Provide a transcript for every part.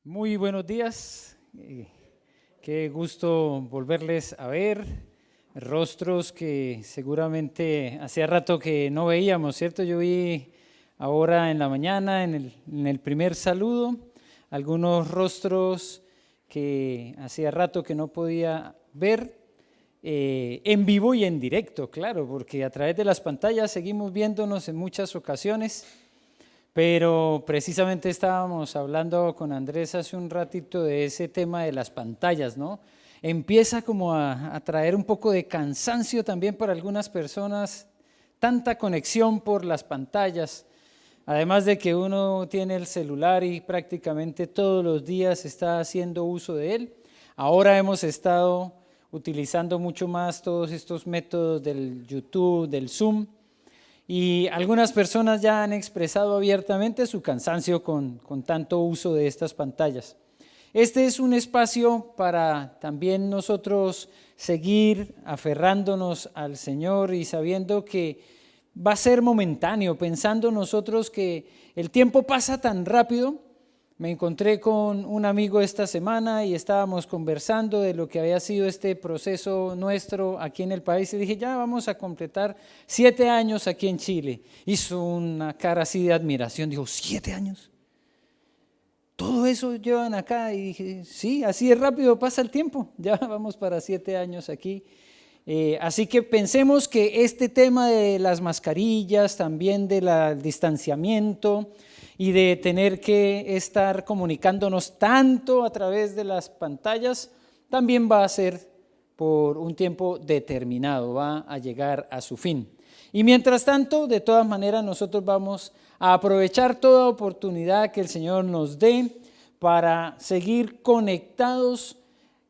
Muy buenos días, qué gusto volverles a ver, rostros que seguramente hacía rato que no veíamos, ¿cierto? Yo vi ahora en la mañana, en el primer saludo, algunos rostros que hacía rato que no podía ver en vivo y en directo, claro, porque a través de las pantallas seguimos viéndonos en muchas ocasiones. Pero precisamente estábamos hablando con Andrés hace un ratito de ese tema de las pantallas, ¿no? Empieza como a traer un poco de cansancio también para algunas personas, tanta conexión por las pantallas, además de que uno tiene el celular y prácticamente todos los días está haciendo uso de él. Ahora hemos estado utilizando mucho más todos estos métodos del YouTube, del Zoom, y algunas personas ya han expresado abiertamente su cansancio con tanto uso de estas pantallas. Este es un espacio para también nosotros seguir aferrándonos al Señor y sabiendo que va a ser momentáneo, pensando nosotros que el tiempo pasa tan rápido. Me encontré con un amigo esta semana y estábamos conversando de lo que había sido este proceso nuestro aquí en el país y dije, ya vamos a completar 7 años aquí en Chile. Hizo una cara así de admiración, dijo, ¿7 años? ¿Todo eso llevan acá? Y dije, sí, así de rápido pasa el tiempo, ya vamos para 7 años aquí. Así que pensemos que este tema de las mascarillas, también del distanciamiento, y de tener que estar comunicándonos tanto a través de las pantallas, también va a ser por un tiempo determinado, va a llegar a su fin. Y mientras tanto, de todas maneras, nosotros vamos a aprovechar toda oportunidad que el Señor nos dé para seguir conectados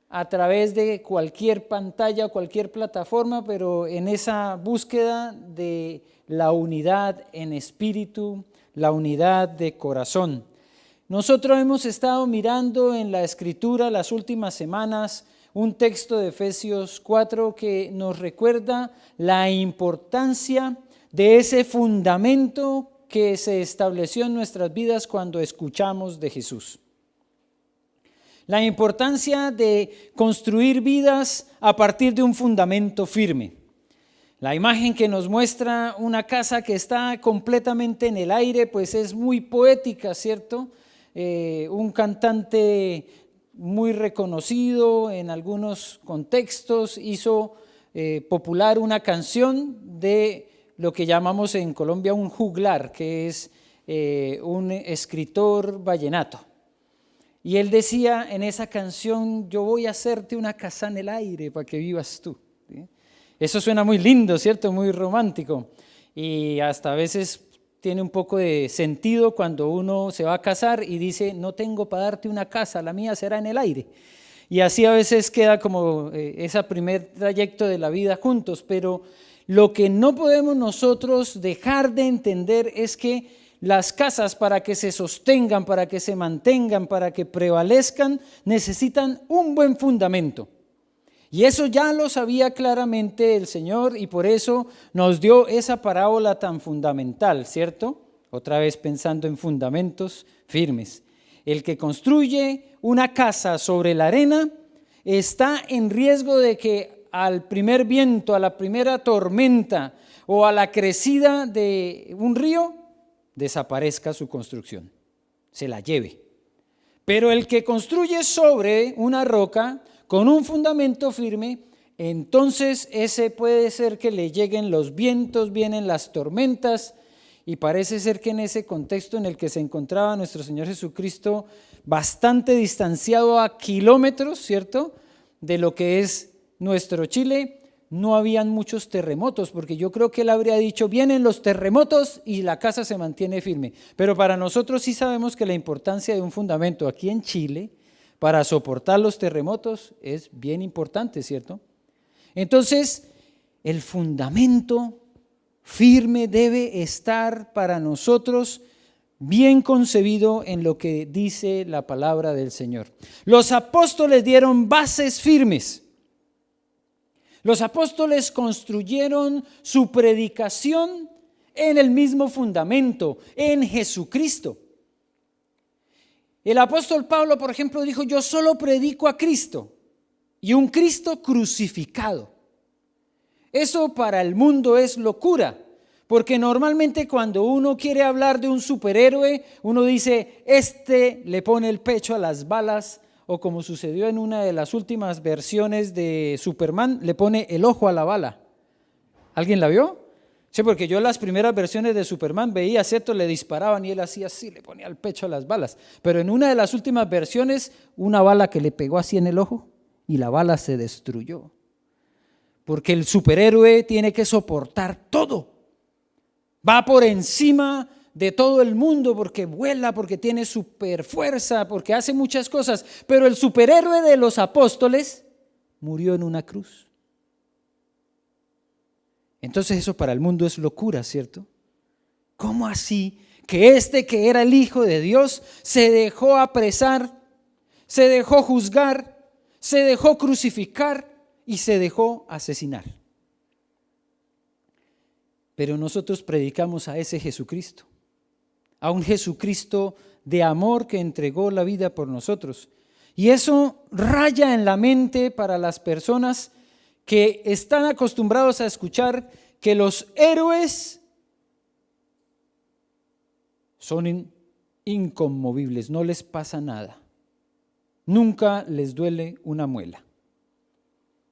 a través de cualquier pantalla, cualquier plataforma, pero en esa búsqueda de la unidad en espíritu, la unidad de corazón. Nosotros hemos estado mirando en la Escritura las últimas semanas un texto de Efesios 4 que nos recuerda la importancia de ese fundamento que se estableció en nuestras vidas cuando escuchamos de Jesús. La importancia de construir vidas a partir de un fundamento firme. La imagen que nos muestra una casa que está completamente en el aire, pues es muy poética, ¿cierto? Un cantante muy reconocido en algunos contextos hizo popular una canción de lo que llamamos en Colombia un juglar, que es un escritor vallenato. Y él decía en esa canción, yo voy a hacerte una casa en el aire para que vivas tú. ¿Sí? Eso suena muy lindo, ¿cierto? Muy romántico. Y hasta a veces tiene un poco de sentido cuando uno se va a casar y dice, no tengo para darte una casa, la mía será en el aire. Y así a veces queda como ese primer trayecto de la vida juntos. Pero lo que no podemos nosotros dejar de entender es que las casas, para que se sostengan, para que se mantengan, para que prevalezcan, necesitan un buen fundamento. Y eso ya lo sabía claramente el Señor y por eso nos dio esa parábola tan fundamental, ¿cierto? Otra vez pensando en fundamentos firmes. El que construye una casa sobre la arena está en riesgo de que al primer viento, a la primera tormenta o a la crecida de un río, desaparezca su construcción, se la lleve. Pero el que construye sobre una roca con un fundamento firme, entonces ese puede ser que le lleguen los vientos, vienen las tormentas, y parece ser que en ese contexto en el que se encontraba nuestro Señor Jesucristo, bastante distanciado a kilómetros, ¿cierto?, de lo que es nuestro Chile, no habían muchos terremotos, porque yo creo que él habría dicho, vienen los terremotos y la casa se mantiene firme. Pero para nosotros sí sabemos que la importancia de un fundamento aquí en Chile para soportar los terremotos es bien importante, ¿cierto? Entonces, el fundamento firme debe estar para nosotros bien concebido en lo que dice la palabra del Señor. Los apóstoles dieron bases firmes. Los apóstoles construyeron su predicación en el mismo fundamento, en Jesucristo. El apóstol Pablo, por ejemplo, dijo: yo solo predico a Cristo y un Cristo crucificado. Eso para el mundo es locura, porque normalmente cuando uno quiere hablar de un superhéroe, uno dice: este le pone el pecho a las balas, o como sucedió en una de las últimas versiones de Superman, le pone el ojo a la bala. ¿Alguien la vio? Sí, porque yo en las primeras versiones de Superman veía, ¿cierto? Le disparaban y él hacía así, le ponía el pecho a las balas. Pero en una de las últimas versiones, una bala que le pegó así en el ojo y la bala se destruyó. Porque el superhéroe tiene que soportar todo. Va por encima de todo el mundo porque vuela, porque tiene super fuerza, porque hace muchas cosas. Pero el superhéroe de los apóstoles murió en una cruz. Entonces eso para el mundo es locura, ¿cierto? ¿Cómo así que este que era el Hijo de Dios se dejó apresar, se dejó juzgar, se dejó crucificar y se dejó asesinar? Pero nosotros predicamos a ese Jesucristo, a un Jesucristo de amor que entregó la vida por nosotros. Y eso raya en la mente para las personas que están acostumbrados a escuchar que los héroes son inconmovibles, no les pasa nada, nunca les duele una muela.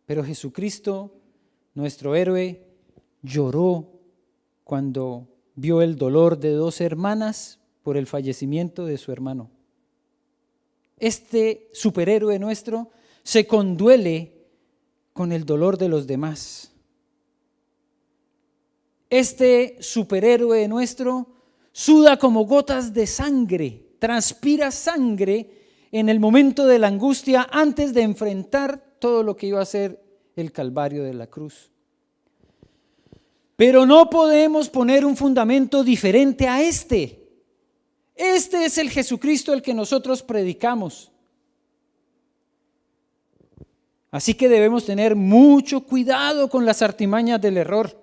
Pero Jesucristo, nuestro héroe, lloró cuando vio el dolor de dos hermanas por el fallecimiento de su hermano. Este superhéroe nuestro se conduele con el dolor de los demás. Este superhéroe nuestro suda como gotas de sangre, transpira sangre en el momento de la angustia antes de enfrentar todo lo que iba a ser el Calvario de la cruz. Pero no podemos poner un fundamento diferente a este. Este es el Jesucristo el que nosotros predicamos. Así que debemos tener mucho cuidado con las artimañas del error.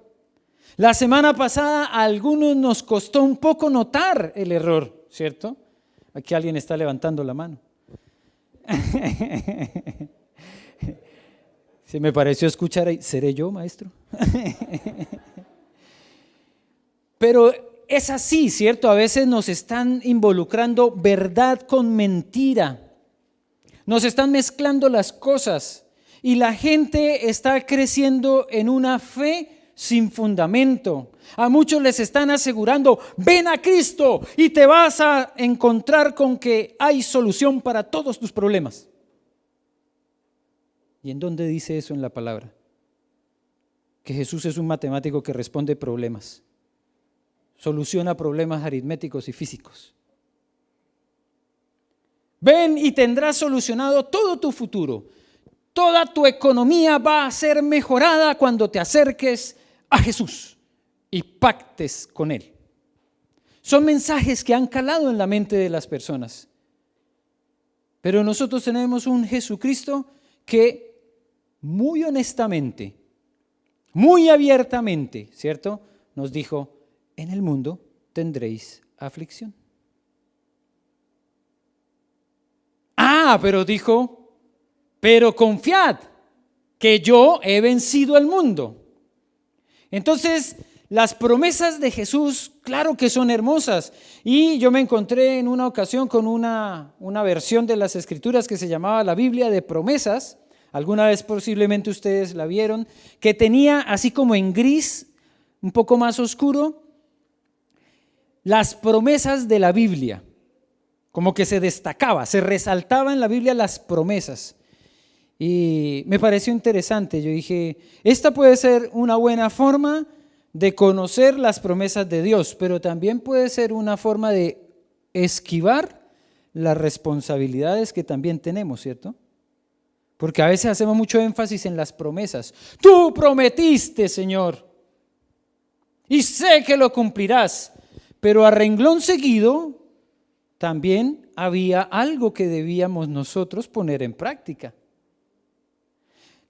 La semana pasada a algunos nos costó un poco notar el error, ¿cierto? Aquí alguien está levantando la mano. Se me pareció escuchar ahí: ¿seré yo, maestro? Pero es así, ¿cierto? A veces nos están involucrando verdad con mentira. Nos están mezclando las cosas. Y la gente está creciendo en una fe sin fundamento. A muchos les están asegurando: ven a Cristo y te vas a encontrar con que hay solución para todos tus problemas. ¿Y en dónde dice eso en la palabra? Que Jesús es un matemático que responde problemas, soluciona problemas aritméticos y físicos. Ven y tendrás solucionado todo tu futuro. Toda tu economía va a ser mejorada cuando te acerques a Jesús y pactes con Él. Son mensajes que han calado en la mente de las personas. Pero nosotros tenemos un Jesucristo que muy honestamente, muy abiertamente, ¿cierto?, nos dijo: en el mundo tendréis aflicción. Pero dijo: pero confiad que yo he vencido al mundo. Entonces, las promesas de Jesús, claro que son hermosas. Y yo me encontré en una ocasión con una versión de las Escrituras que se llamaba la Biblia de Promesas. Alguna vez posiblemente ustedes la vieron, que tenía así como en gris, un poco más oscuro, las promesas de la Biblia. Como que se destacaba, se resaltaba en la Biblia las promesas. Y me pareció interesante. Yo dije: esta puede ser una buena forma de conocer las promesas de Dios, pero también puede ser una forma de esquivar las responsabilidades que también tenemos, ¿cierto? Porque a veces hacemos mucho énfasis en las promesas. Tú prometiste, Señor, y sé que lo cumplirás, pero a renglón seguido también había algo que debíamos nosotros poner en práctica.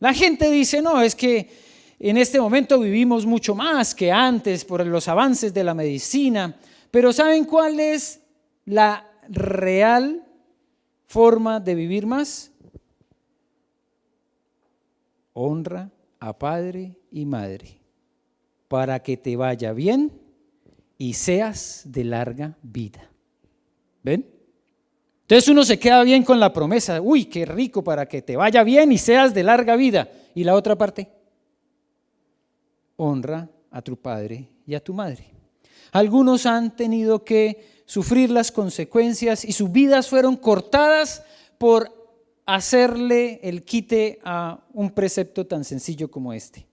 La gente dice: no, es que en este momento vivimos mucho más que antes por los avances de la medicina, pero ¿saben cuál es la real forma de vivir más? Honra a padre y madre para que te vaya bien y seas de larga vida. ¿Ven? Entonces uno se queda bien con la promesa, uy, qué rico, para que te vaya bien y seas de larga vida. ¿Y la otra parte? Honra a tu padre y a tu madre. Algunos han tenido que sufrir las consecuencias y sus vidas fueron cortadas por hacerle el quite a un precepto tan sencillo como este.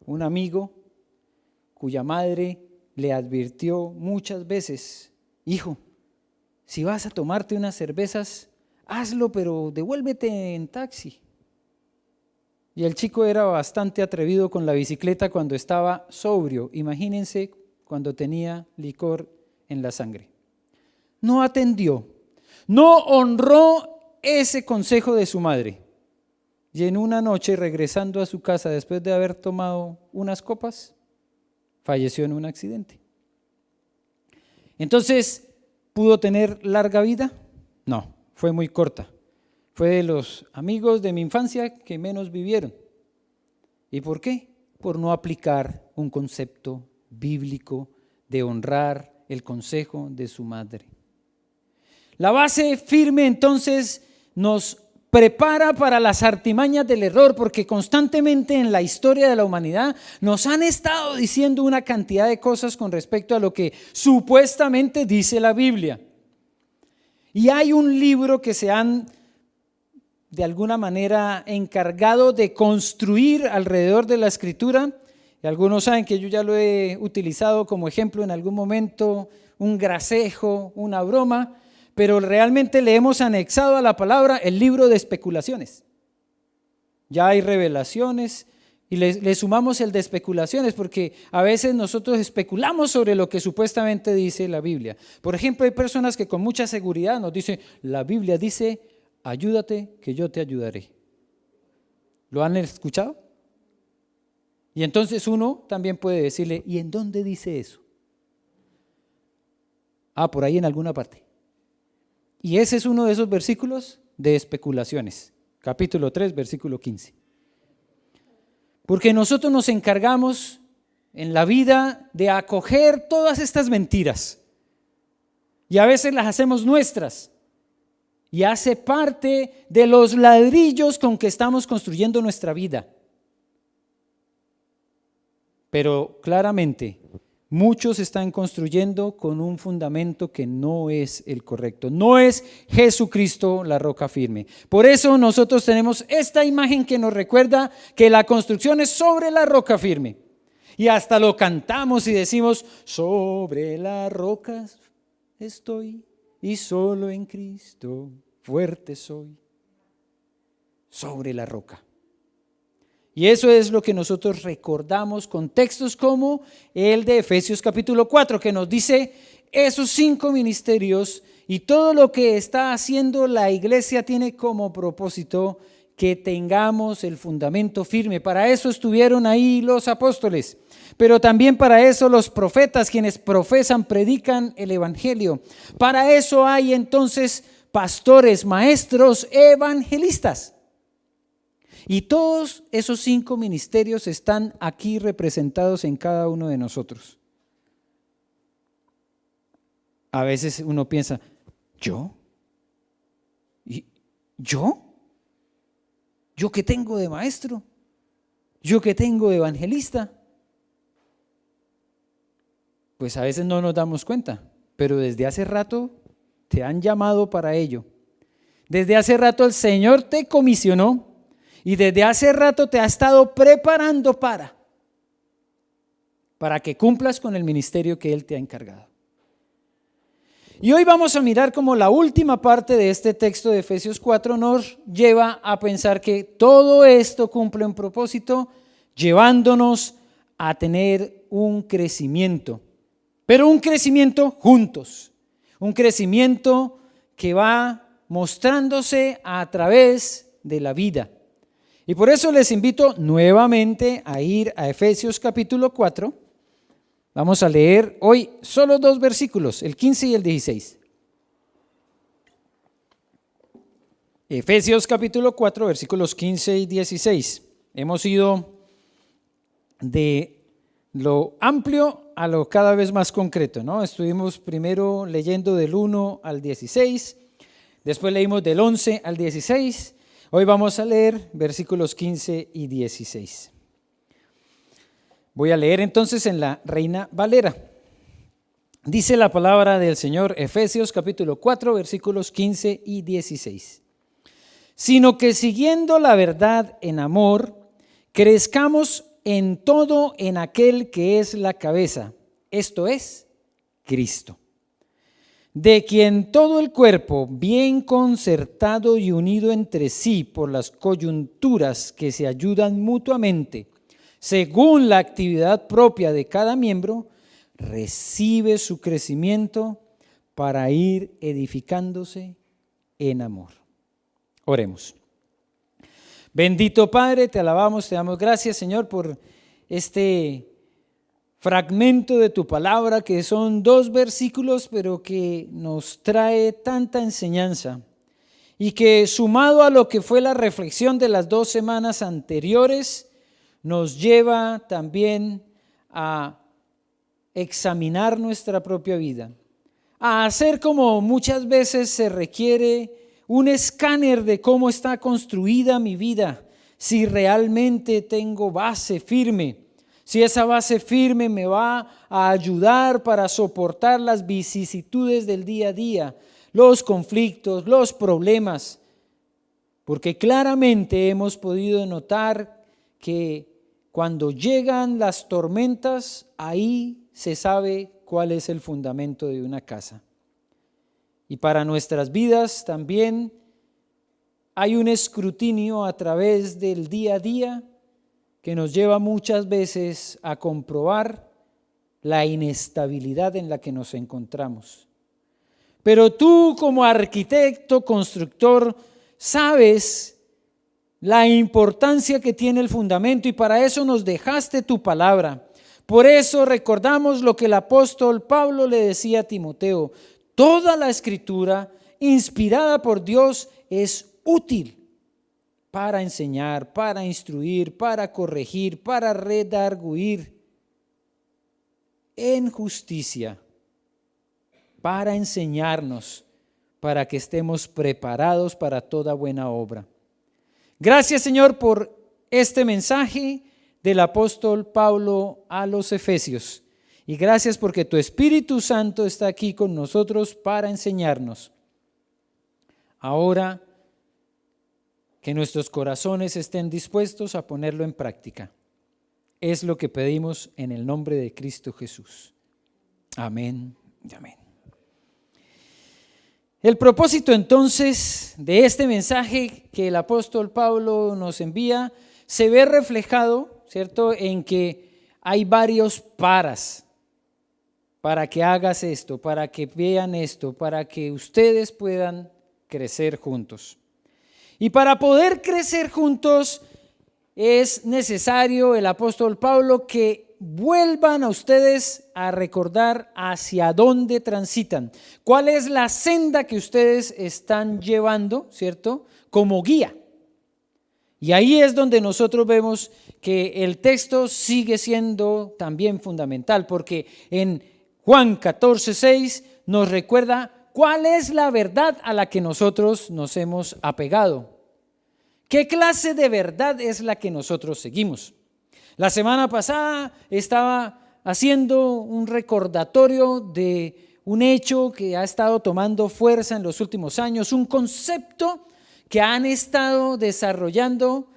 Un amigo cuya madre le advirtió muchas veces, hijo, si vas a tomarte unas cervezas, hazlo, pero devuélvete en taxi. Y el chico era bastante atrevido con la bicicleta cuando estaba sobrio. Imagínense cuando tenía licor en la sangre. No atendió, no honró ese consejo de su madre. Y en una noche, regresando a su casa después de haber tomado unas copas, falleció en un accidente. Entonces, ¿pudo tener larga vida? No, fue muy corta. Fue de los amigos de mi infancia que menos vivieron. ¿Y por qué? Por no aplicar un concepto bíblico de honrar el consejo de su madre. La base firme entonces nos prepara para las artimañas del error, porque constantemente en la historia de la humanidad nos han estado diciendo una cantidad de cosas con respecto a lo que supuestamente dice la Biblia. Y hay un libro que se han de alguna manera encargado de construir alrededor de la Escritura, y algunos saben que yo ya lo he utilizado como ejemplo en algún momento, un gracejo, una broma, pero realmente le hemos anexado a la palabra el libro de especulaciones. Ya hay revelaciones y le sumamos el de especulaciones, porque a veces nosotros especulamos sobre lo que supuestamente dice la Biblia. Por ejemplo, hay personas que con mucha seguridad nos dicen, la Biblia dice, ayúdate que yo te ayudaré. ¿Lo han escuchado? Y entonces uno también puede decirle, ¿y en dónde dice eso? Por ahí en alguna parte. Y ese es uno de esos versículos de especulaciones, capítulo 3, versículo 15. Porque nosotros nos encargamos en la vida de acoger todas estas mentiras y a veces las hacemos nuestras y hace parte de los ladrillos con que estamos construyendo nuestra vida. Pero claramente muchos están construyendo con un fundamento que no es el correcto, no es Jesucristo la roca firme. Por eso nosotros tenemos esta imagen que nos recuerda que la construcción es sobre la roca firme. Y hasta lo cantamos y decimos, sobre la roca estoy y solo en Cristo fuerte soy. Sobre la roca. Y eso es lo que nosotros recordamos con textos como el de Efesios capítulo 4, que nos dice esos 5 ministerios y todo lo que está haciendo la iglesia tiene como propósito que tengamos el fundamento firme. Para eso estuvieron ahí los apóstoles, pero también para eso los profetas, quienes profesan, predican el evangelio. Para eso hay entonces pastores, maestros, evangelistas. Y todos esos 5 ministerios están aquí representados en cada uno de nosotros. A veces uno piensa, ¿yo? ¿Y yo? ¿Yo qué tengo de maestro? ¿Yo qué tengo de evangelista? Pues a veces no nos damos cuenta, pero desde hace rato te han llamado para ello. Desde hace rato el Señor te comisionó. Y desde hace rato te ha estado preparando para que cumplas con el ministerio que Él te ha encargado. Y hoy vamos a mirar cómo la última parte de este texto de Efesios 4 nos lleva a pensar que todo esto cumple un propósito, llevándonos a tener un crecimiento, pero un crecimiento juntos, un crecimiento que va mostrándose a través de la vida. Y por eso les invito nuevamente a ir a Efesios capítulo 4. Vamos a leer hoy solo 2 versículos, el 15 y el 16. Efesios capítulo 4, versículos 15 y 16. Hemos ido de lo amplio a lo cada vez más concreto, ¿no? Estuvimos primero leyendo del 1 al 16, después leímos del 11 al 16, hoy vamos a leer versículos 15 y 16. Voy a leer entonces en la Reina Valera. Dice la palabra del Señor, Efesios capítulo 4, versículos 15 y 16. Sino que siguiendo la verdad en amor, crezcamos en todo en aquel que es la cabeza, esto es, Cristo, de quien todo el cuerpo, bien concertado y unido entre sí por las coyunturas que se ayudan mutuamente, según la actividad propia de cada miembro, recibe su crecimiento para ir edificándose en amor. Oremos. Bendito Padre, te alabamos, te damos gracias, Señor, por este fragmento de tu palabra, que son 2 versículos, pero que nos trae tanta enseñanza, y que sumado a lo que fue la reflexión de las 2 semanas anteriores, nos lleva también a examinar nuestra propia vida, a hacer como muchas veces se requiere un escáner de cómo está construida mi vida, si realmente tengo base firme, si esa base firme me va a ayudar para soportar las vicisitudes del día a día, los conflictos, los problemas, porque claramente hemos podido notar que cuando llegan las tormentas, ahí se sabe cuál es el fundamento de una casa. Y para nuestras vidas también hay un escrutinio a través del día a día que nos lleva muchas veces a comprobar la inestabilidad en la que nos encontramos. Pero tú, como arquitecto, constructor, sabes la importancia que tiene el fundamento, y para eso nos dejaste tu palabra. Por eso recordamos lo que el apóstol Pablo le decía a Timoteo: toda la escritura inspirada por Dios es útil para enseñar, para instruir, para corregir, para redarguir en justicia, para enseñarnos, para que estemos preparados para toda buena obra. Gracias, Señor, por este mensaje del apóstol Pablo a los Efesios. Y gracias porque tu Espíritu Santo está aquí con nosotros para enseñarnos. Ahora que nuestros corazones estén dispuestos a ponerlo en práctica. Es lo que pedimos en el nombre de Cristo Jesús. Amén y amén. El propósito entonces de este mensaje que el apóstol Pablo nos envía se ve reflejado, ¿cierto?, en que hay varios para que hagas esto, para que vean esto, para que ustedes puedan crecer juntos. Y para poder crecer juntos es necesario, el apóstol Pablo, que vuelvan a ustedes a recordar hacia dónde transitan, cuál es la senda que ustedes están llevando, ¿cierto?, como guía. Y ahí es donde nosotros vemos que el texto sigue siendo también fundamental, porque en Juan 14:6 nos recuerda cuál es la verdad a la que nosotros nos hemos apegado. ¿Qué clase de verdad es la que nosotros seguimos? La semana pasada estaba haciendo un recordatorio de un hecho que ha estado tomando fuerza en los últimos años, un concepto que han estado desarrollando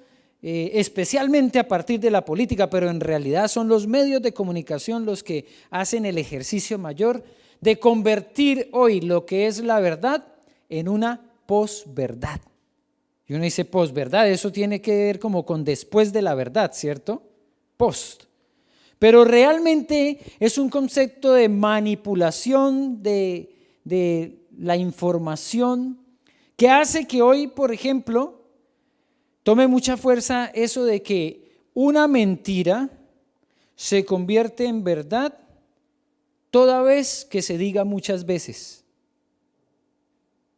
especialmente a partir de la política, pero en realidad son los medios de comunicación los que hacen el ejercicio mayor de convertir hoy lo que es la verdad en una posverdad. Y uno dice posverdad, eso tiene que ver como con después de la verdad, ¿cierto? Post. Pero realmente es un concepto de manipulación de la información que hace que hoy, por ejemplo, tome mucha fuerza eso de que una mentira se convierte en verdad toda vez que se diga muchas veces.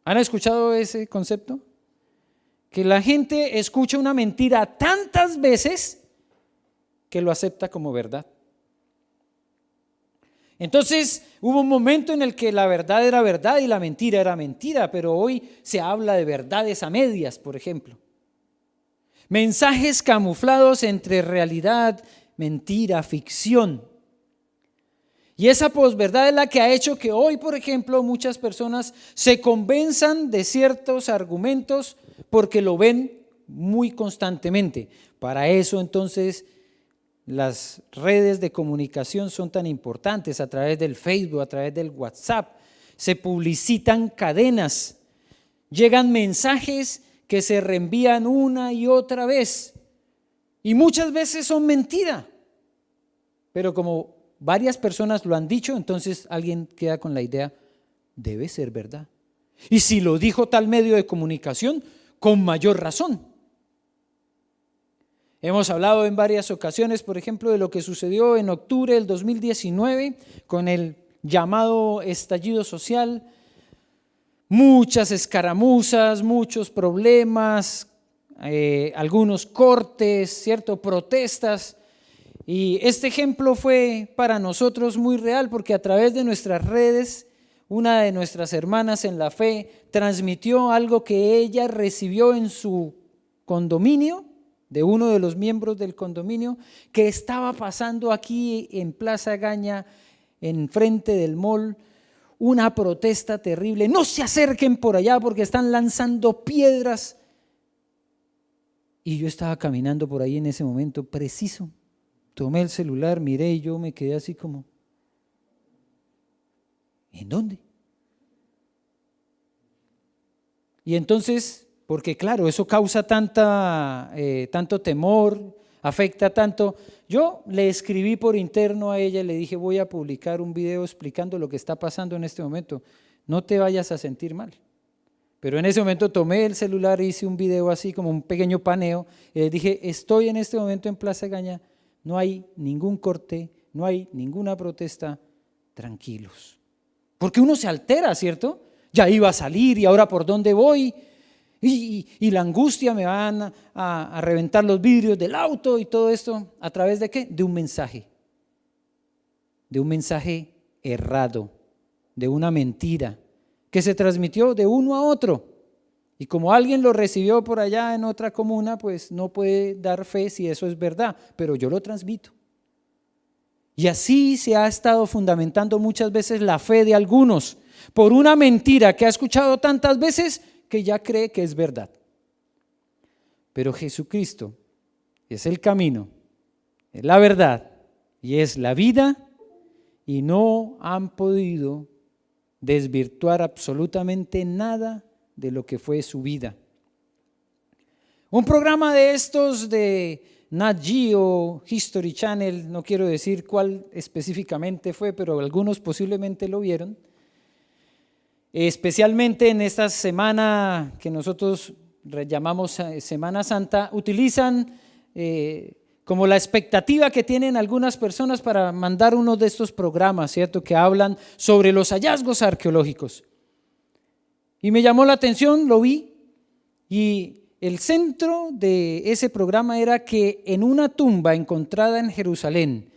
¿Han escuchado ese concepto? que la gente escucha una mentira tantas veces que lo acepta como verdad. Entonces hubo un momento en el que la verdad era verdad y la mentira era mentira, pero hoy se habla de verdades a medias, por ejemplo. Mensajes camuflados entre realidad, mentira, ficción. Y esa posverdad es la que ha hecho que hoy, por ejemplo, muchas personas se convenzan de ciertos argumentos porque lo ven muy constantemente. Para eso, entonces, las redes de comunicación son tan importantes. A través del Facebook, a través del WhatsApp, se publicitan cadenas, llegan mensajes que se reenvían una y otra vez. Y muchas veces son mentira. Pero como varias personas lo han dicho, entonces alguien queda con la idea, debe ser verdad. Y si lo dijo tal medio de comunicación, con mayor razón. Hemos hablado en varias ocasiones, por ejemplo, de lo que sucedió en octubre del 2019 con el llamado estallido social. Muchas escaramuzas, muchos problemas, algunos cortes, ¿cierto? Protestas. Y este ejemplo fue para nosotros muy real porque a través de nuestras redes, una de nuestras hermanas en la fe transmitió algo que ella recibió en su condominio, de uno de los miembros del condominio, que estaba pasando aquí en Plaza Gaña, enfrente del mall, una protesta terrible. No se acerquen por allá porque están lanzando piedras. Y yo estaba caminando por ahí en ese momento preciso. Tomé el celular, miré y yo me quedé así como, ¿en dónde? Y entonces, porque claro, eso causa tanto temor, afecta tanto. Yo le escribí por interno a ella, le dije, voy a publicar un video explicando lo que está pasando en este momento. No te vayas a sentir mal. Pero en ese momento tomé el celular e hice un video así como un pequeño paneo. Y les dije, estoy en este momento en Plaza Gaña. No hay ningún corte, no hay ninguna protesta, tranquilos. Porque uno se altera, ¿cierto? Ya iba a salir y ahora por dónde voy. Y la angustia, me van a reventar los vidrios del auto y todo esto. ¿A través de qué? De un mensaje errado, de una mentira que se transmitió de uno a otro. Y como alguien lo recibió por allá en otra comuna, pues no puede dar fe si eso es verdad, pero yo lo transmito. Y así se ha estado fundamentando muchas veces la fe de algunos por una mentira que ha escuchado tantas veces que ya cree que es verdad. Pero Jesucristo es el camino, es la verdad y es la vida, y no han podido desvirtuar absolutamente nada de lo que fue su vida. Un programa de estos de Nat Geo, History Channel, no quiero decir cuál específicamente fue, pero algunos posiblemente lo vieron, especialmente en esta semana que nosotros llamamos Semana Santa, utilizan como la expectativa que tienen algunas personas para mandar uno de estos programas, ¿cierto?, que hablan sobre los hallazgos arqueológicos. Y me llamó la atención, lo vi, y el centro de ese programa era que en una tumba encontrada en Jerusalén,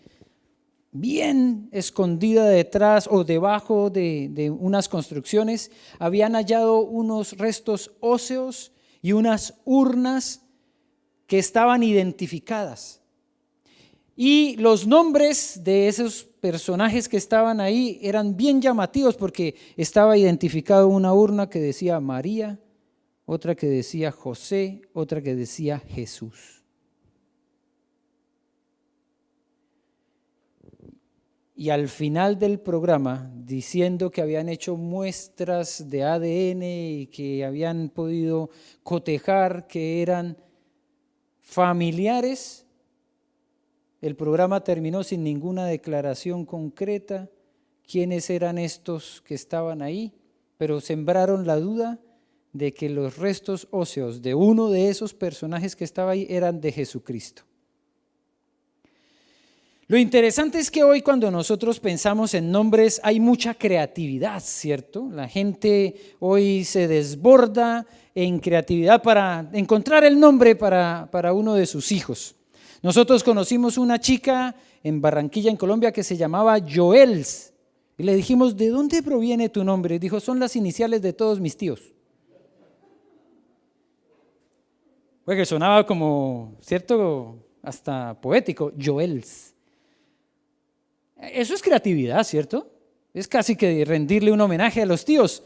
bien escondida detrás o debajo de unas construcciones, habían hallado unos restos óseos y unas urnas que estaban identificadas. Y los nombres de esos personajes que estaban ahí eran bien llamativos porque estaba identificado una urna que decía María, otra que decía José, otra que decía Jesús. Y al final del programa, diciendo que habían hecho muestras de ADN y que habían podido cotejar que eran familiares, el programa terminó sin ninguna declaración concreta, quiénes eran estos que estaban ahí, pero sembraron la duda de que los restos óseos de uno de esos personajes que estaba ahí eran de Jesucristo. Lo interesante es que hoy cuando nosotros pensamos en nombres hay mucha creatividad, ¿cierto? La gente hoy se desborda en creatividad para encontrar el nombre para uno de sus hijos. Nosotros conocimos una chica en Barranquilla, en Colombia, que se llamaba Joels. Y le dijimos, ¿de dónde proviene tu nombre? Y dijo, son las iniciales de todos mis tíos. Pues que sonaba como, ¿cierto? Hasta poético, Joels. Eso es creatividad, ¿cierto? Es casi que rendirle un homenaje a los tíos,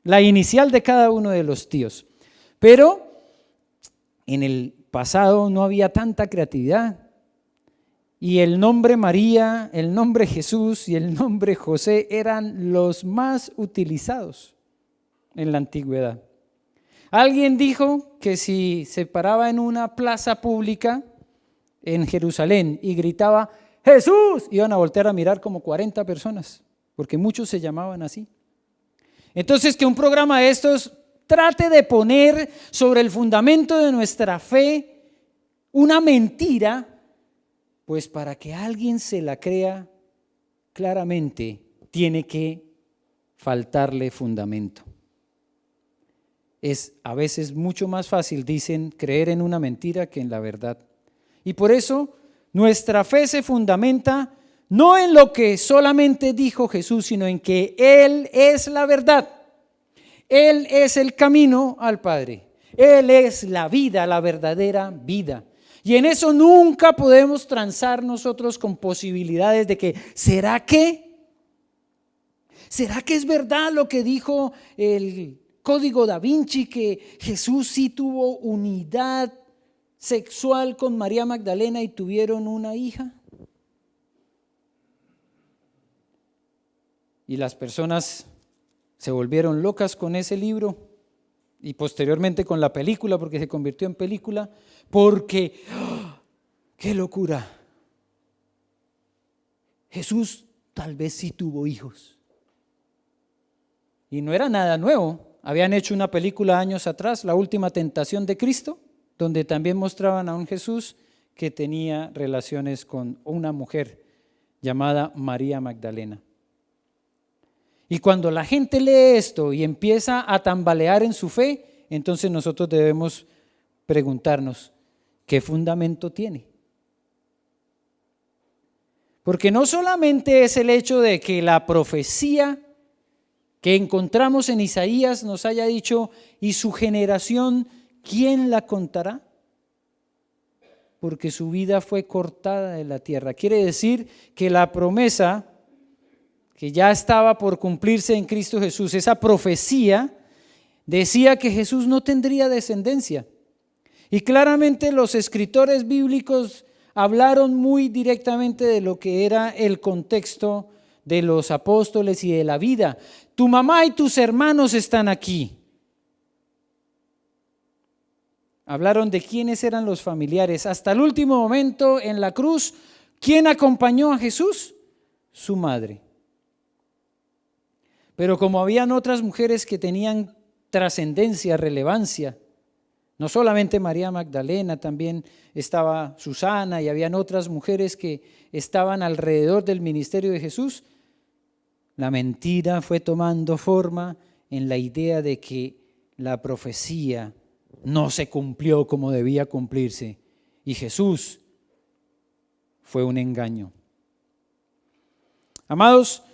la inicial de cada uno de los tíos. Pero en el pasado no había tanta creatividad. Y el nombre María, el nombre Jesús y el nombre José eran los más utilizados en la antigüedad. Alguien dijo que si se paraba en una plaza pública en Jerusalén y gritaba ¡Jesús!, iban a voltear a mirar como 40 personas, porque muchos se llamaban así. Entonces, que un programa de estos trate de poner sobre el fundamento de nuestra fe una mentira, pues para que alguien se la crea, claramente tiene que faltarle fundamento. Es a veces mucho más fácil, dicen, creer en una mentira que en la verdad. Y por eso nuestra fe se fundamenta no en lo que solamente dijo Jesús, sino en que Él es la verdad. Él es el camino al Padre. Él es la vida, la verdadera vida. Y en eso nunca podemos transar nosotros con posibilidades de que, ¿será que? ¿Será que es verdad lo que dijo el Código Da Vinci, que Jesús sí tuvo unidad sexual con María Magdalena y tuvieron una hija? Y las personas se volvieron locas con ese libro y posteriormente con la película, porque se convirtió en película, porque ¡oh!, ¡qué locura! Jesús tal vez sí tuvo hijos. Y no era nada nuevo. Habían hecho una película años atrás, La Última Tentación de Cristo, donde también mostraban a un Jesús que tenía relaciones con una mujer llamada María Magdalena. Y cuando la gente lee esto y empieza a tambalear en su fe, entonces nosotros debemos preguntarnos, ¿qué fundamento tiene? Porque no solamente es el hecho de que la profecía que encontramos en Isaías nos haya dicho, y su generación, ¿quién la contará? Porque su vida fue cortada de la tierra. Quiere decir que la promesa que ya estaba por cumplirse en Cristo Jesús, esa profecía decía que Jesús no tendría descendencia. Y claramente los escritores bíblicos hablaron muy directamente de lo que era el contexto de los apóstoles y de la vida. Tu mamá y tus hermanos están aquí. Hablaron de quiénes eran los familiares. Hasta el último momento en la cruz, ¿quién acompañó a Jesús? Su madre. Pero como habían otras mujeres que tenían trascendencia, relevancia, no solamente María Magdalena, también estaba Susana y habían otras mujeres que estaban alrededor del ministerio de Jesús, la mentira fue tomando forma en la idea de que la profecía no se cumplió como debía cumplirse y Jesús fue un engaño. Amados,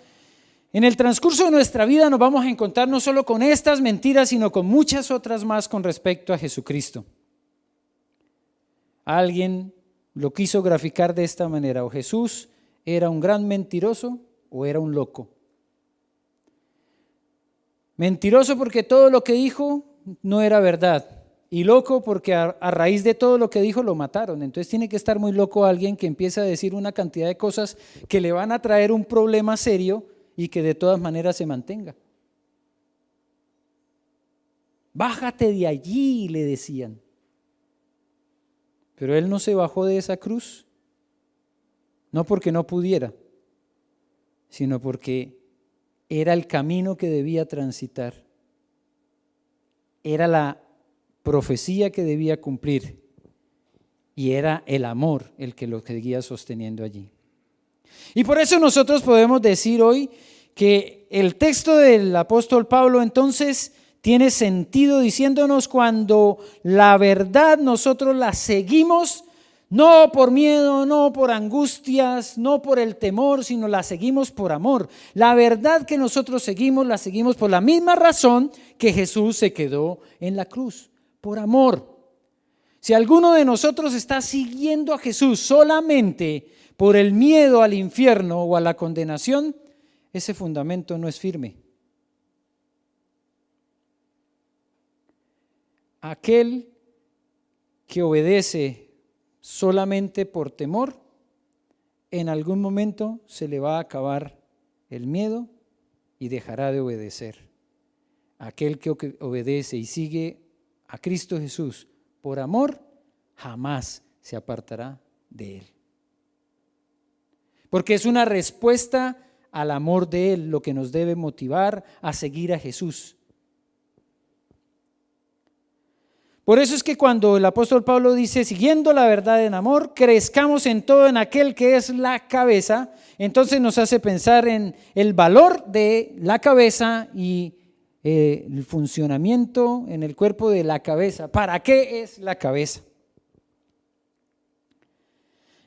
en el transcurso de nuestra vida nos vamos a encontrar no solo con estas mentiras, sino con muchas otras más con respecto a Jesucristo. Alguien lo quiso graficar de esta manera: o Jesús era un gran mentiroso o era un loco. Mentiroso porque todo lo que dijo no era verdad, y loco porque a raíz de todo lo que dijo lo mataron. Entonces tiene que estar muy loco alguien que empieza a decir una cantidad de cosas que le van a traer un problema serio y que de todas maneras se mantenga. Bájate de allí, le decían. Pero él no se bajó de esa cruz, no porque no pudiera, sino porque era el camino que debía transitar. Era la profecía que debía cumplir y era el amor el que lo seguía sosteniendo allí. Y por eso nosotros podemos decir hoy que el texto del apóstol Pablo entonces tiene sentido diciéndonos cuando la verdad nosotros la seguimos, no por miedo, no por angustias, no por el temor, sino la seguimos por amor. La verdad que nosotros seguimos, la seguimos por la misma razón que Jesús se quedó en la cruz, por amor. Si alguno de nosotros está siguiendo a Jesús solamente por el miedo al infierno o a la condenación, ese fundamento no es firme. Aquel que obedece solamente por temor, en algún momento se le va a acabar el miedo y dejará de obedecer. Aquel que obedece y sigue a Cristo Jesús por amor, jamás se apartará de Él. Porque es una respuesta al amor de Él lo que nos debe motivar a seguir a Jesús. Por eso es que cuando el apóstol Pablo dice, siguiendo la verdad en amor, crezcamos en todo en aquel que es la cabeza, entonces nos hace pensar en el valor de la cabeza y el funcionamiento en el cuerpo de la cabeza. ¿Para qué es la cabeza?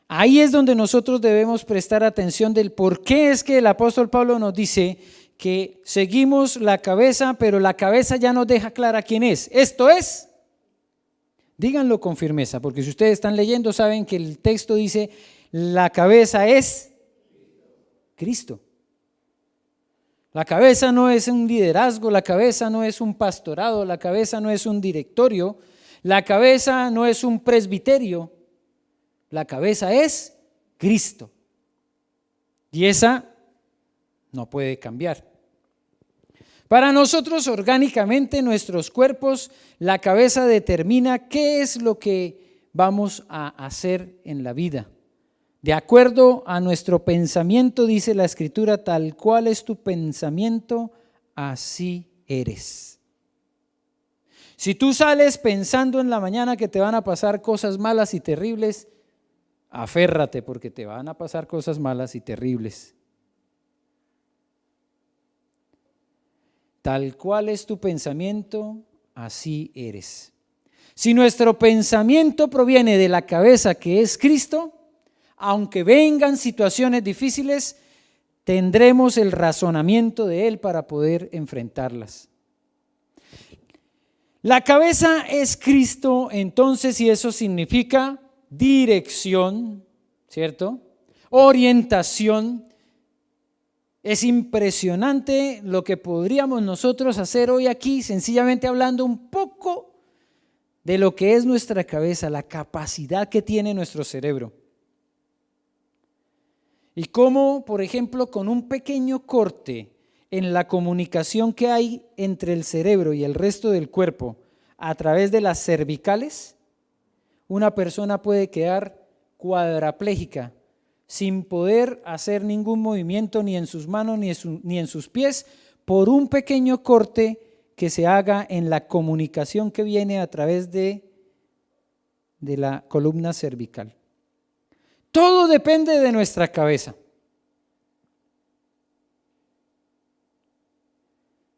Ahí es donde nosotros debemos prestar atención del por qué es que el apóstol Pablo nos dice que seguimos la cabeza, pero la cabeza ya nos deja clara quién es. Esto es, díganlo con firmeza, porque si ustedes están leyendo saben que el texto dice, la cabeza es Cristo. La cabeza no es un liderazgo, la cabeza no es un pastorado, la cabeza no es un directorio, la cabeza no es un presbiterio, la cabeza es Cristo. Y esa no puede cambiar. Para nosotros orgánicamente, nuestros cuerpos, la cabeza determina qué es lo que vamos a hacer en la vida. De acuerdo a nuestro pensamiento, dice la Escritura, tal cual es tu pensamiento, así eres. Si tú sales pensando en la mañana que te van a pasar cosas malas y terribles, aférrate porque te van a pasar cosas malas y terribles. Tal cual es tu pensamiento, así eres. Si nuestro pensamiento proviene de la cabeza que es Cristo, aunque vengan situaciones difíciles, tendremos el razonamiento de Él para poder enfrentarlas. La cabeza es Cristo, entonces, y eso significa dirección, ¿cierto? Orientación. Es impresionante lo que podríamos nosotros hacer hoy aquí, sencillamente hablando un poco de lo que es nuestra cabeza, la capacidad que tiene nuestro cerebro. Y cómo, por ejemplo, con un pequeño corte en la comunicación que hay entre el cerebro y el resto del cuerpo a través de las cervicales, una persona puede quedar cuadraplégica, sin poder hacer ningún movimiento ni en sus manos ni en sus pies, por un pequeño corte que se haga en la comunicación que viene a través de la columna cervical. Todo depende de nuestra cabeza.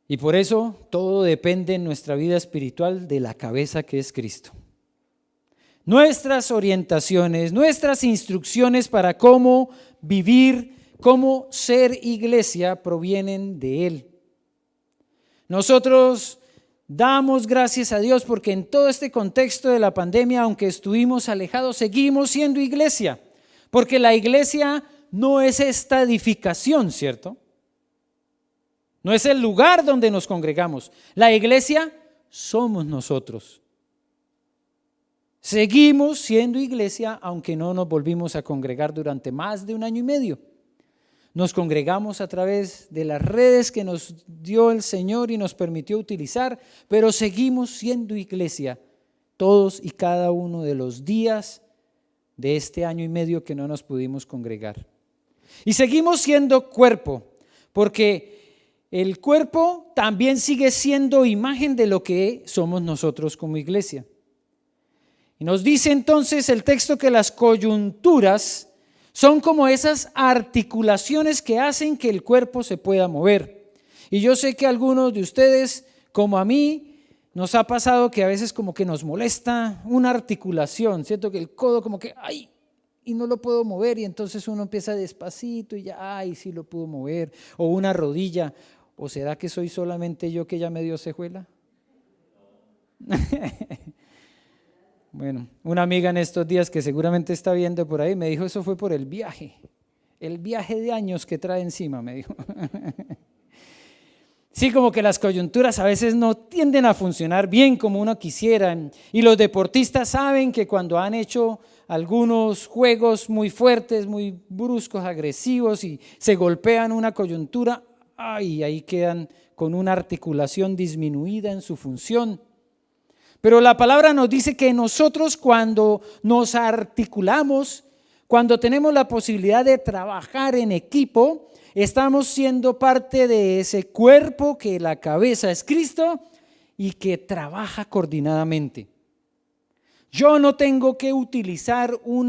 Y por eso todo depende en nuestra vida espiritual de la cabeza que es Cristo. Nuestras orientaciones, nuestras instrucciones para cómo vivir, cómo ser iglesia provienen de Él. Nosotros damos gracias a Dios porque en todo este contexto de la pandemia, aunque estuvimos alejados, seguimos siendo iglesia. Porque la iglesia no es esta edificación, ¿cierto? No es el lugar donde nos congregamos. La iglesia somos nosotros. Seguimos siendo iglesia, aunque no nos volvimos a congregar durante más de 1 año y medio. Nos congregamos a través de las redes que nos dio el Señor y nos permitió utilizar, pero seguimos siendo iglesia todos y cada uno de los días de este 1 año y medio que no nos pudimos congregar. Y seguimos siendo cuerpo, porque el cuerpo también sigue siendo imagen de lo que somos nosotros como iglesia. Y nos dice entonces el texto que las coyunturas Son como esas articulaciones que hacen que el cuerpo se pueda mover. Y yo sé que a algunos de ustedes, como a mí, nos ha pasado que a veces como que nos molesta una articulación, ¿cierto? Que el codo como que, ¡ay! Y no lo puedo mover, y entonces uno empieza despacito y ya, ¡ay! Sí lo puedo mover. O una rodilla. ¿O será que soy solamente yo que ya me dio cejuela? Bueno, una amiga en estos días que seguramente está viendo por ahí me dijo, eso fue por el viaje de años que trae encima, me dijo. Sí, como que las coyunturas a veces no tienden a funcionar bien como uno quisiera, y los deportistas saben que cuando han hecho algunos juegos muy fuertes, muy bruscos, agresivos y se golpean una coyuntura, ay, ahí quedan con una articulación disminuida en su función. Pero la palabra nos dice que nosotros cuando nos articulamos, cuando tenemos la posibilidad de trabajar en equipo, estamos siendo parte de ese cuerpo que la cabeza es Cristo y que trabaja coordinadamente. Yo no tengo que utilizar un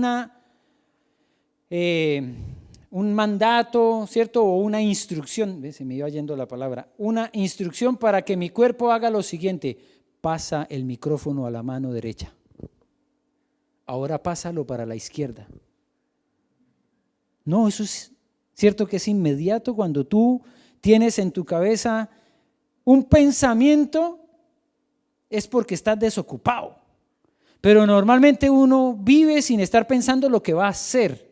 mandato, ¿cierto? O una instrucción, se me iba yendo la palabra, una instrucción para que mi cuerpo haga lo siguiente: pasa el micrófono a la mano derecha, ahora pásalo para la izquierda. No, eso es cierto que es inmediato. Cuando tú tienes en tu cabeza un pensamiento, es porque estás desocupado. Pero normalmente uno vive sin estar pensando lo que va a hacer.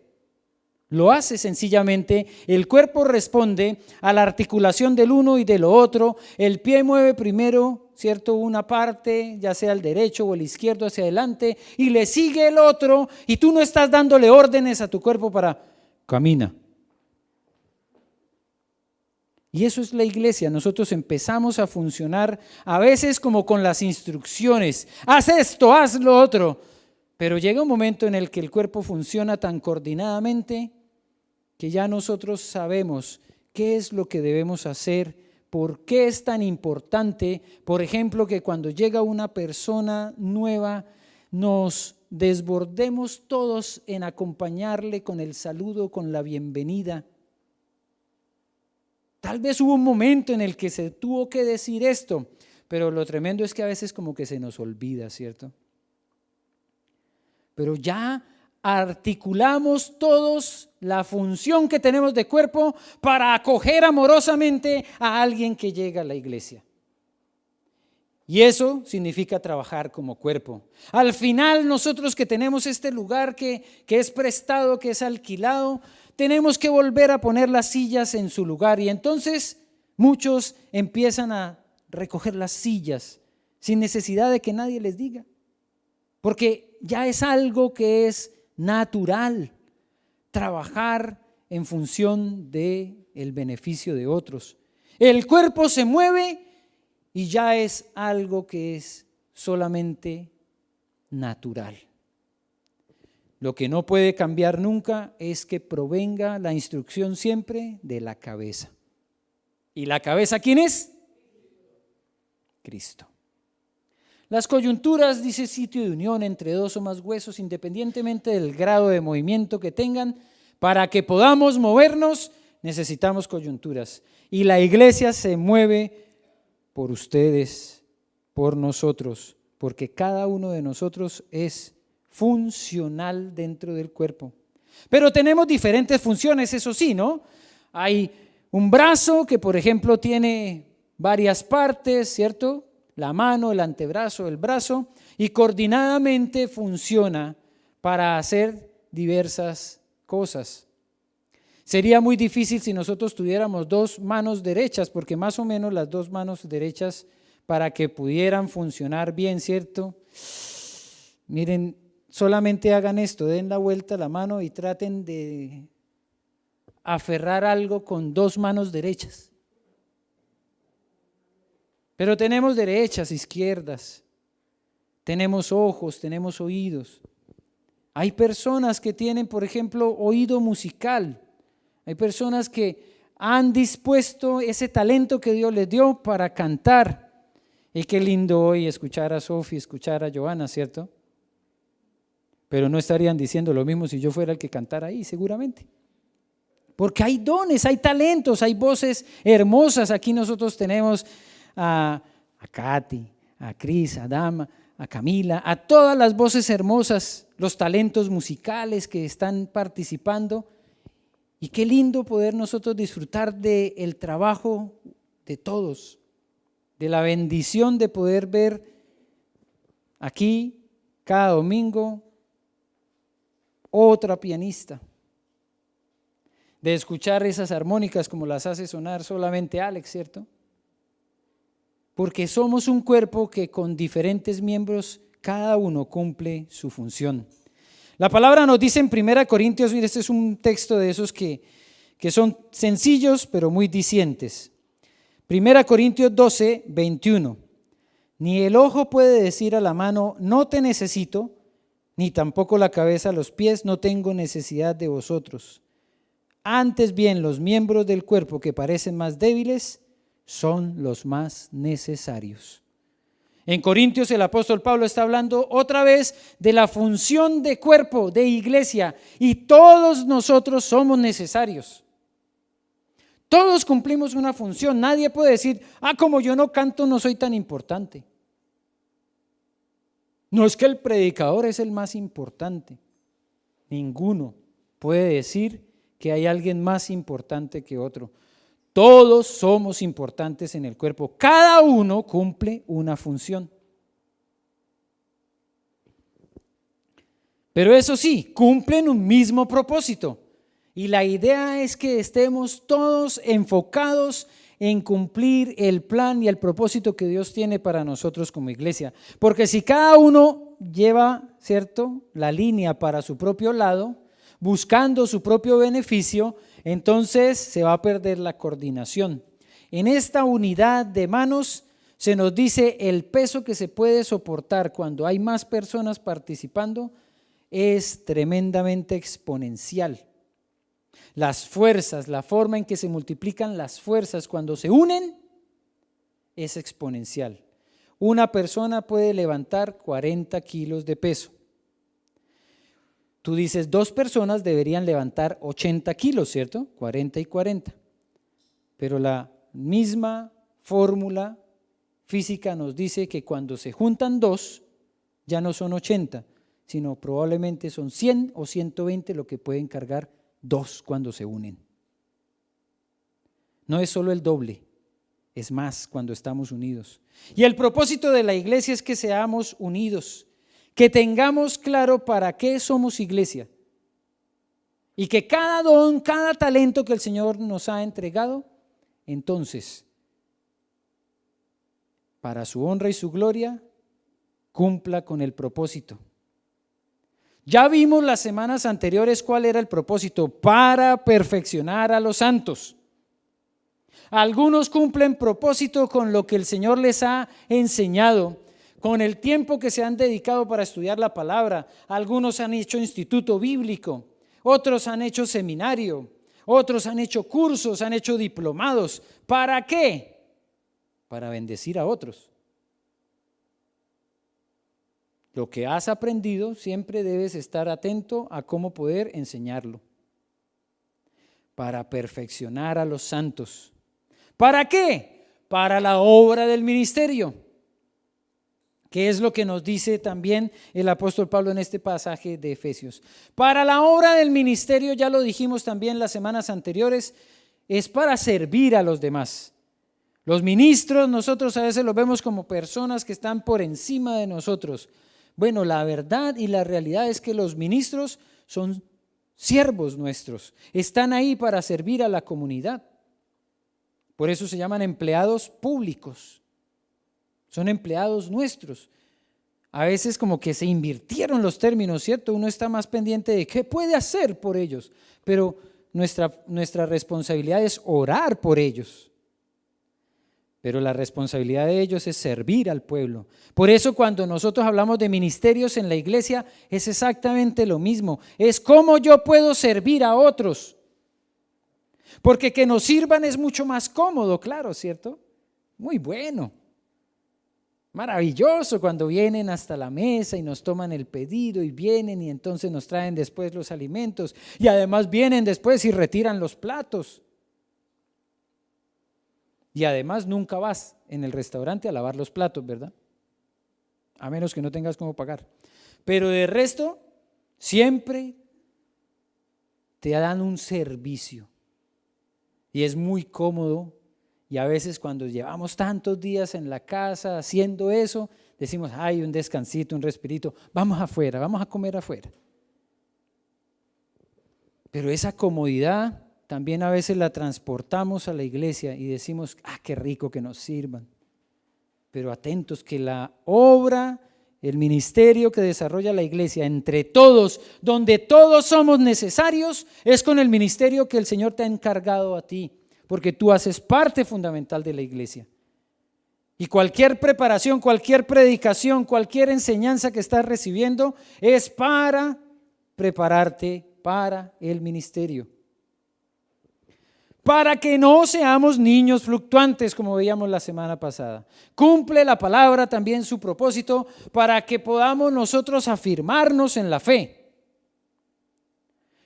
Lo hace sencillamente, el cuerpo responde a la articulación del uno y de lo otro, el pie mueve primero, ¿cierto? Una parte, ya sea el derecho o el izquierdo hacia adelante, y le sigue el otro, y tú no estás dándole órdenes a tu cuerpo para camina. Y eso es la iglesia. Nosotros empezamos a funcionar a veces como con las instrucciones, haz esto, haz lo otro, pero llega un momento en el que el cuerpo funciona tan coordinadamente que ya nosotros sabemos qué es lo que debemos hacer, por qué es tan importante, por ejemplo, que cuando llega una persona nueva nos desbordemos todos en acompañarle con el saludo, con la bienvenida. Tal vez hubo un momento en el que se tuvo que decir esto, pero lo tremendo es que a veces como que se nos olvida, ¿cierto? Pero ya articulamos todos la función que tenemos de cuerpo para acoger amorosamente a alguien que llega a la iglesia. Y eso significa trabajar como cuerpo. Al final nosotros que tenemos este lugar que es prestado, que es alquilado, tenemos que volver a poner las sillas en su lugar. Y entonces muchos empiezan a recoger las sillas sin necesidad de que nadie les diga. Porque ya es algo que es natural, trabajar en función del beneficio de otros. El cuerpo se mueve y ya es algo que es solamente natural. Lo que no puede cambiar nunca es que provenga la instrucción siempre de la cabeza. ¿Y la cabeza quién es? Cristo. Las coyunturas, dice, sitio de unión entre dos o más huesos, independientemente del grado de movimiento que tengan. Para que podamos movernos, necesitamos coyunturas. Y la iglesia se mueve por ustedes, por nosotros, porque cada uno de nosotros es funcional dentro del cuerpo. Pero tenemos diferentes funciones, eso sí, ¿no? Hay un brazo que, por ejemplo, tiene varias partes, ¿cierto? La mano, el antebrazo, el brazo, y coordinadamente funciona para hacer diversas cosas. Sería muy difícil si nosotros tuviéramos dos manos derechas, porque más o menos las dos manos derechas para que pudieran funcionar bien, ¿cierto? Miren, solamente hagan esto, den la vuelta a la mano y traten de aferrar algo con dos manos derechas. Pero tenemos derechas, izquierdas, tenemos ojos, tenemos oídos. Hay personas que tienen, por ejemplo, oído musical. Hay personas que han dispuesto ese talento que Dios les dio para cantar. Y qué lindo hoy escuchar a Sofi, escuchar a Joana, ¿cierto? pero no estarían diciendo lo mismo si yo fuera el que cantara ahí, seguramente. Porque hay dones, hay talentos, hay voces hermosas. Aquí nosotros tenemos a Katy, a Cris, a Dama, a Camila, a todas las voces hermosas, los talentos musicales que están participando. Y qué lindo poder nosotros disfrutar del trabajo de todos, de la bendición de poder ver aquí cada domingo otra pianista, de escuchar esas armónicas como las hace sonar solamente Alex, ¿cierto? Porque somos un cuerpo que con diferentes miembros, cada uno cumple su función. La palabra nos dice en 1 Corintios, mire, este es un texto de esos que son sencillos pero muy dicientes. 1 Corintios 12, 21. Ni el ojo puede decir a la mano, no te necesito, ni tampoco la cabeza a los pies, no tengo necesidad de vosotros. Antes bien, los miembros del cuerpo que parecen más débiles son los más necesarios. En Corintios el apóstol Pablo está hablando otra vez de la función de cuerpo, de iglesia, y todos nosotros somos necesarios. Todos cumplimos una función. Nadie puede decir, como yo no canto no soy tan importante. No es que el predicador es el más importante. Ninguno puede decir que hay alguien más importante que otro. Todos somos importantes en el cuerpo. Cada uno cumple una función. Pero eso sí, cumplen un mismo propósito. Y la idea es que estemos todos enfocados en cumplir el plan y el propósito que Dios tiene para nosotros como iglesia. Porque si cada uno lleva, ¿cierto?, la línea para su propio lado, buscando su propio beneficio, entonces se va a perder la coordinación. En esta unidad de manos se nos dice el peso que se puede soportar cuando hay más personas participando es tremendamente exponencial. Las fuerzas, la forma en que se multiplican las fuerzas cuando se unen es exponencial. Una persona puede levantar 40 kilos de peso. Tú dices, 2 personas deberían levantar 80 kilos, ¿cierto? 40 y 40. Pero la misma fórmula física nos dice que cuando se juntan 2, ya no son 80, sino probablemente son 100 o 120 lo que pueden cargar 2 cuando se unen. No es solo el doble, es más cuando estamos unidos. Y el propósito de la iglesia es que seamos unidos, que tengamos claro para qué somos iglesia y que cada don, cada talento que el Señor nos ha entregado, entonces, para su honra y su gloria, cumpla con el propósito. Ya vimos las semanas anteriores cuál era el propósito: para perfeccionar a los santos. Algunos cumplen propósito con lo que el Señor les ha enseñado, con el tiempo que se han dedicado para estudiar la palabra. Algunos han hecho instituto bíblico, otros han hecho seminario, otros han hecho cursos, han hecho diplomados. ¿Para qué? Para bendecir a otros. Lo que has aprendido siempre debes estar atento a cómo poder enseñarlo. Para perfeccionar a los santos. ¿Para qué? Para la obra del ministerio. ¿Qué es lo que nos dice también el apóstol Pablo en este pasaje de Efesios? Para la obra del ministerio, ya lo dijimos también las semanas anteriores, es para servir a los demás. Los ministros, nosotros a veces los vemos como personas que están por encima de nosotros. Bueno, la verdad y la realidad es que los ministros son siervos nuestros, están ahí para servir a la comunidad. Por eso se llaman empleados públicos, son empleados nuestros. A veces como que se invirtieron los términos, ¿cierto? Uno está más pendiente de qué puede hacer por ellos, pero nuestra responsabilidad es orar por ellos. Pero la responsabilidad de ellos es servir al pueblo. Por eso cuando nosotros hablamos de ministerios en la iglesia es exactamente lo mismo. Es cómo yo puedo servir a otros. Porque que nos sirvan es mucho más cómodo, claro, ¿cierto? Muy bueno. Maravilloso cuando vienen hasta la mesa y nos toman el pedido y vienen y entonces nos traen después los alimentos y además vienen después y retiran los platos. Y además nunca vas en el restaurante a lavar los platos, ¿verdad? A menos que no tengas cómo pagar. Pero de resto, siempre te dan un servicio y es muy cómodo. Y a veces cuando llevamos tantos días en la casa haciendo eso, decimos, ay, un descansito, un respirito, vamos afuera, vamos a comer afuera. Pero esa comodidad también a veces la transportamos a la iglesia y decimos, qué rico que nos sirvan. Pero atentos que la obra, el ministerio que desarrolla la iglesia entre todos, donde todos somos necesarios, es con el ministerio que el Señor te ha encargado a ti. Porque tú haces parte fundamental de la iglesia. Y cualquier preparación, cualquier predicación, cualquier enseñanza que estás recibiendo es para prepararte para el ministerio. Para que no seamos niños fluctuantes, como veíamos la semana pasada. Cumple la palabra también su propósito para que podamos nosotros afirmarnos en la fe.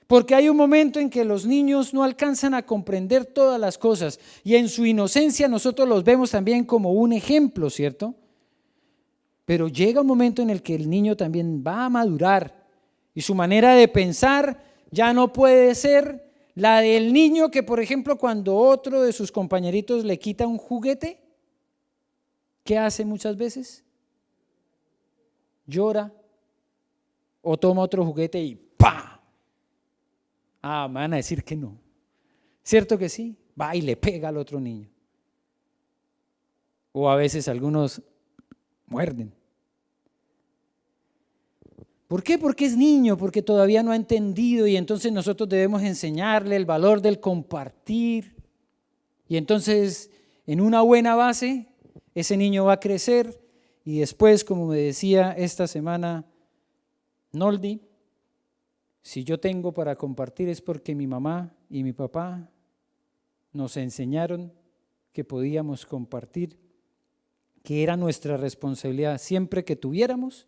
Porque hay un momento en que los niños no alcanzan a comprender todas las cosas y en su inocencia nosotros los vemos también como un ejemplo, ¿cierto? Pero llega un momento en el que el niño también va a madurar y su manera de pensar ya no puede ser la del niño que, por ejemplo, cuando otro de sus compañeritos le quita un juguete, ¿qué hace muchas veces? Llora o toma otro juguete y ¡pah! Me van a decir que no. ¿Cierto que sí? Va y le pega al otro niño. O a veces algunos muerden. ¿Por qué? Porque es niño, porque todavía no ha entendido y entonces nosotros debemos enseñarle el valor del compartir. Y entonces, en una buena base, ese niño va a crecer y después, como me decía esta semana Noldi, si yo tengo para compartir es porque mi mamá y mi papá nos enseñaron que podíamos compartir, que era nuestra responsabilidad siempre que tuviéramos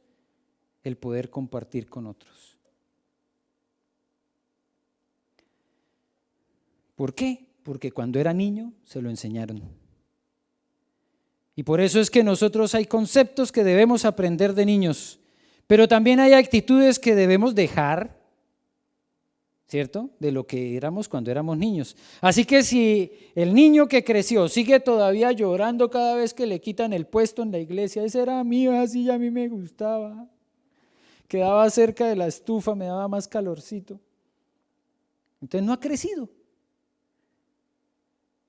el poder compartir con otros. ¿Por qué? Porque cuando era niño se lo enseñaron. Y por eso es que nosotros hay conceptos que debemos aprender de niños, pero también hay actitudes que debemos dejar, ¿cierto? De lo que éramos cuando éramos niños. Así que si el niño que creció sigue todavía llorando cada vez que le quitan el puesto en la iglesia, ese era mío, así a mí me gustaba, quedaba cerca de la estufa, me daba más calorcito. Entonces no ha crecido.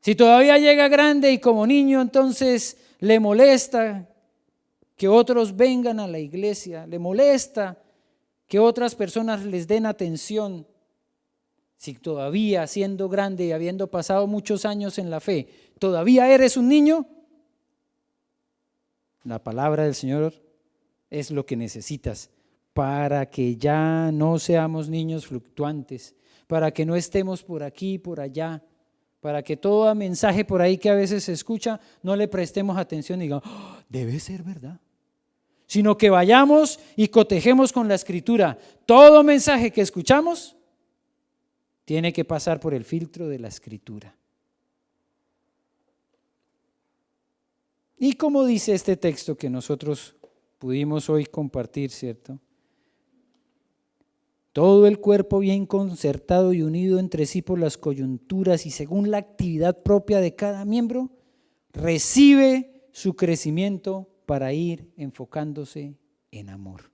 Si todavía llega grande y como niño entonces le molesta que otros vengan a la iglesia, le molesta que otras personas les den atención. Si todavía siendo grande y habiendo pasado muchos años en la fe, todavía eres un niño, la palabra del Señor es lo que necesitas para que ya no seamos niños fluctuantes, para que no estemos por aquí y por allá, para que todo mensaje por ahí que a veces se escucha no le prestemos atención y digamos, debe ser verdad. Sino que vayamos y cotejemos con la Escritura. Todo mensaje que escuchamos tiene que pasar por el filtro de la Escritura. Y como dice este texto que nosotros pudimos hoy compartir, ¿cierto? Todo el cuerpo bien concertado y unido entre sí por las coyunturas y según la actividad propia de cada miembro, recibe su crecimiento para ir enfocándose en amor.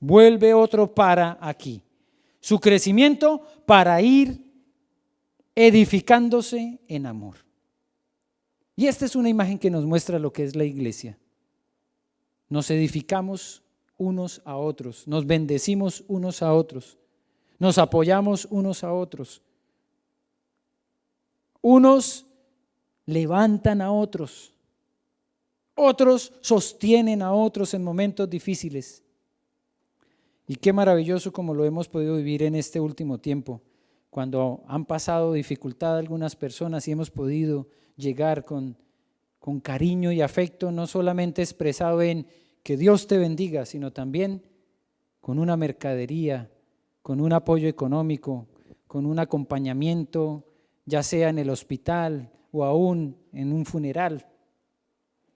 Vuelve otro para aquí. Su crecimiento para ir edificándose en amor. Y esta es una imagen que nos muestra lo que es la iglesia. Nos edificamos unos a otros, nos bendecimos unos a otros, nos apoyamos unos a otros. Unos levantan a otros, otros sostienen a otros en momentos difíciles. Y qué maravilloso como lo hemos podido vivir en este último tiempo, cuando han pasado dificultad algunas personas y hemos podido llegar con con cariño y afecto, no solamente expresado en que Dios te bendiga, sino también con una mercadería, con un apoyo económico, con un acompañamiento, ya sea en el hospital o aún en un funeral.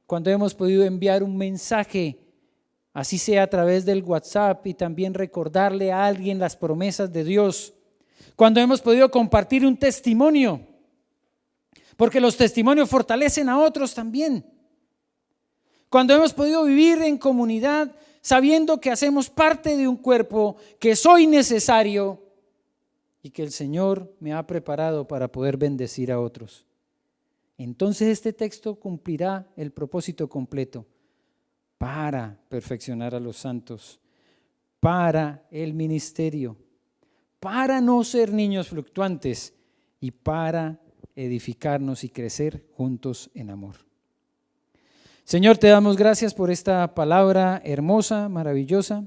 Cuando hemos podido enviar un mensaje, así sea a través del WhatsApp, y también recordarle a alguien las promesas de Dios. Cuando hemos podido compartir un testimonio, porque los testimonios fortalecen a otros también. Cuando hemos podido vivir en comunidad sabiendo que hacemos parte de un cuerpo, que soy necesario y que el Señor me ha preparado para poder bendecir a otros. Entonces este texto cumplirá el propósito completo para perfeccionar a los santos, para el ministerio, para no ser niños fluctuantes y para edificarnos y crecer juntos en amor. Señor, te damos gracias por esta palabra hermosa, maravillosa.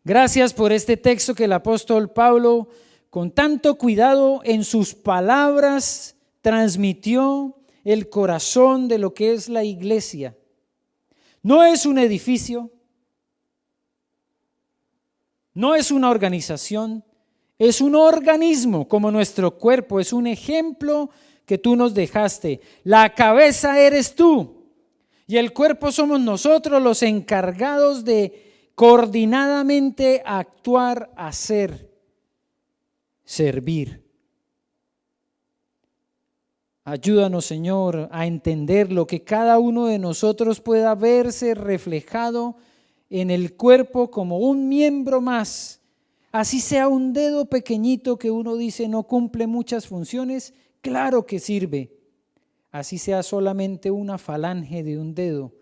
Gracias por este texto que el apóstol Pablo, con tanto cuidado en sus palabras, transmitió el corazón de lo que es la iglesia. No es un edificio, no es una organización, es un organismo como nuestro cuerpo, es un ejemplo que tú nos dejaste. La cabeza eres tú y el cuerpo somos nosotros los encargados de coordinadamente actuar, hacer, servir. Ayúdanos, Señor, a entender lo que cada uno de nosotros pueda verse reflejado en el cuerpo como un miembro más. Así sea un dedo pequeñito que uno dice no cumple muchas funciones, claro que sirve. Así sea solamente una falange de un dedo,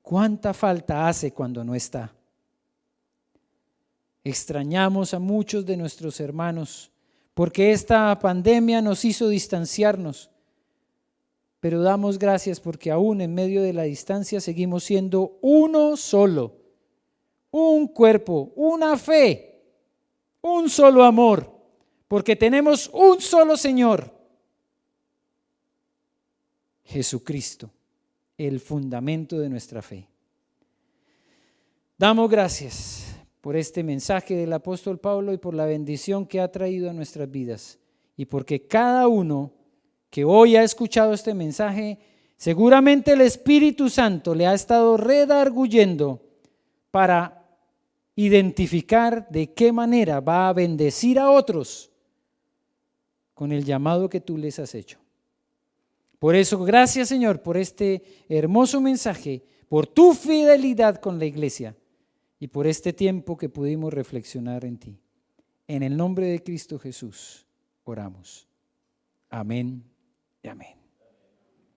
¿cuánta falta hace cuando no está? Extrañamos a muchos de nuestros hermanos porque esta pandemia nos hizo distanciarnos. Pero damos gracias porque aún en medio de la distancia seguimos siendo uno solo, un cuerpo, una fe, un solo amor, porque tenemos un solo Señor, Jesucristo, el fundamento de nuestra fe. Damos gracias por este mensaje del apóstol Pablo y por la bendición que ha traído a nuestras vidas y porque cada uno que hoy ha escuchado este mensaje, seguramente el Espíritu Santo le ha estado redarguyendo para identificar de qué manera va a bendecir a otros con el llamado que tú les has hecho. Por eso, gracias, Señor, por este hermoso mensaje, por tu fidelidad con la iglesia y por este tiempo que pudimos reflexionar en ti. En el nombre de Cristo Jesús oramos. Amén y amén.